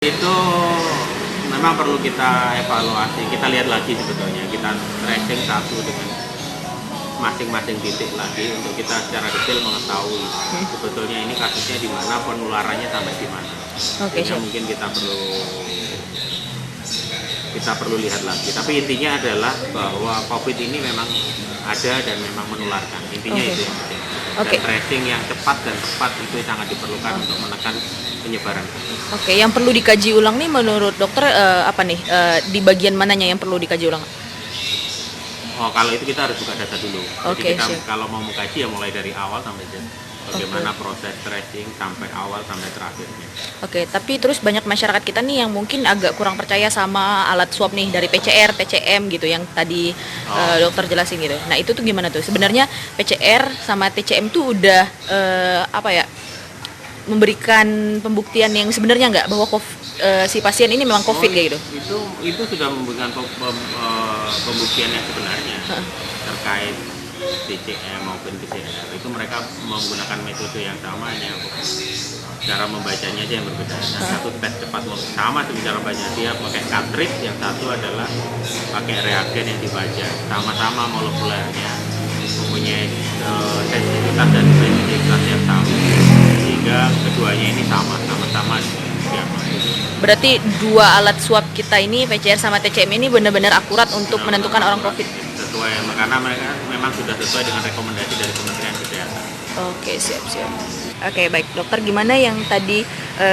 Itu memang perlu kita evaluasi, kita lihat lagi sebetulnya, kita tracing satu dengan masing-masing titik lagi untuk kita secara detail mengetahui sebetulnya ini kasusnya di mana, penularannya sampai di mana. Oke, Sehingga siap. mungkin kita perlu lihat lagi. Tapi intinya adalah bahwa COVID ini memang ada dan memang menularkan. Intinya Oke. itu yang penting. Dan Oke. tracing yang cepat dan tepat itu sangat diperlukan untuk menekan penyebaran kasus. Oke, yang perlu dikaji ulang nih menurut dokter apa nih? Di bagian mananya yang perlu dikaji ulang? Oh, kalau itu kita harus buka data dulu. Oke, Jadi kita siap. kalau mau mengkaji ya mulai dari awal sampai Z. Bagaimana proses tracing sampai awal sampai terakhirnya. Oke, tapi terus banyak masyarakat kita nih yang mungkin agak kurang percaya sama alat swab nih dari PCR, TCM gitu yang tadi dokter jelasin gitu. Nah, itu tuh gimana tuh? Sebenarnya PCR sama TCM tuh udah apa ya? Memberikan pembuktian yang sebenarnya nggak bahwa si pasien ini memang COVID kayak gitu. Itu sudah memberikan pembuktian yang sebenarnya terkait TCM maupun PCR. Itu mereka menggunakan metode yang sama, hanya cara membacanya aja yang berbeda. Yang satu tes cepat sama cara baca, dia pakai cartridge, yang satu adalah pakai reagen yang dibaca. Sama-sama molekulernya mempunyai sensitivitas dan spesifisitas yang sama, sehingga keduanya ini sama-sama diagnosis. Berarti dua alat swab kita ini PCR sama TCM ini benar-benar akurat untuk menentukan orang COVID. Sesuai, karena mereka memang sudah sesuai dengan rekomendasi dari Kementerian Kesehatan. Oke, siap-siap. Oke, baik. Dokter, gimana yang tadi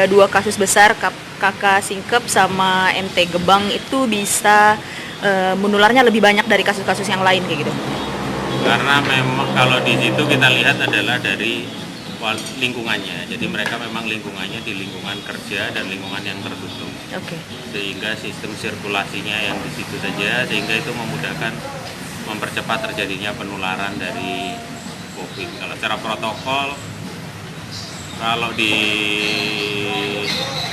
dua kasus besar kakak singkep sama MT Gebang itu bisa menularnya lebih banyak dari kasus-kasus yang lain kayak gitu? Karena memang kalau di situ kita lihat adalah dari lingkungannya. Jadi mereka memang lingkungannya di lingkungan kerja dan lingkungan yang tertutup. Oke. Sehingga sistem sirkulasinya yang di situ saja, sehingga itu memudahkan mempercepat terjadinya penularan dari COVID. Kalau secara protokol, kalau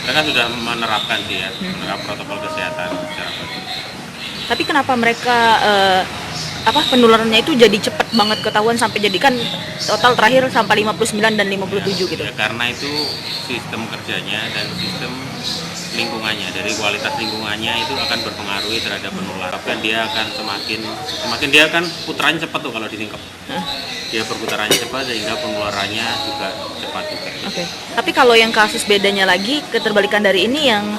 mereka sudah menerapkan sih ya, menerapkan protokol kesehatan secara bagus. Tapi kenapa mereka penularannya itu jadi cepat banget ketahuan sampai jadi kan total terakhir sampai 59 dan 57 gitu? Ya, karena itu sistem kerjanya dan sistem lingkungannya, dari kualitas lingkungannya itu akan berpengaruh terhadap penularan. Kan dia akan semakin dia kan putarannya cepat tuh kalau disingkap. Dia perputarannya cepat sehingga penularannya juga cepat juga. Oke. Tapi kalau yang kasus bedanya lagi keterbalikan dari ini yang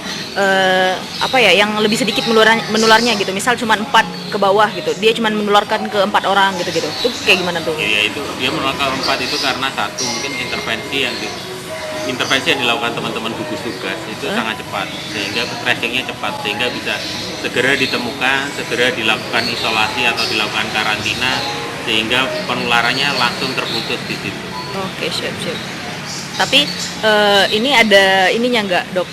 yang lebih sedikit menularnya gitu. Misal cuma 4 ke bawah gitu. Dia cuma menularkan ke 4 orang gitu-gitu. Itu kayak gimana tuh? Ya itu dia menularkan 4 itu karena satu mungkin intervensi yang dilakukan teman-teman gugus tugas itu sangat cepat, sehingga tracingnya cepat, sehingga bisa segera ditemukan, segera dilakukan isolasi atau dilakukan karantina, sehingga penularannya langsung terputus di situ. Oke, siap-siap. Tapi ini ada ininya nggak dok?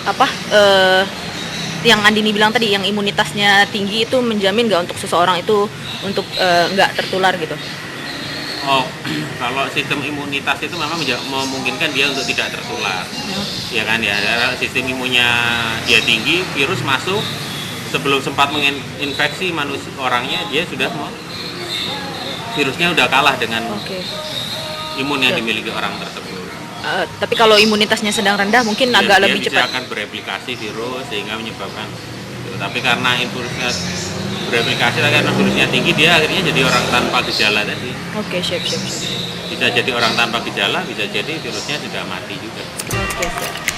Yang Andini bilang tadi, yang imunitasnya tinggi itu menjamin nggak untuk seseorang itu untuk nggak tertular gitu? Oh, kalau sistem imunitas itu memang memungkinkan dia untuk tidak tertular, ya kan ya. Sistem imunnya dia tinggi, virus masuk sebelum sempat menginfeksi manusia orangnya, dia sudah virusnya udah kalah dengan imun yang dimiliki orang tersebut. Tapi kalau imunitasnya sedang rendah mungkin agak lebih cepat. Dia akan bereplikasi virus sehingga menyebabkan. Tapi karena virusnya bereplikasi, karena virusnya tinggi, dia akhirnya jadi orang tanpa gejala tadi. Oke, siap. Bisa jadi orang tanpa gejala, bisa jadi virusnya sudah mati juga. Oke, siap.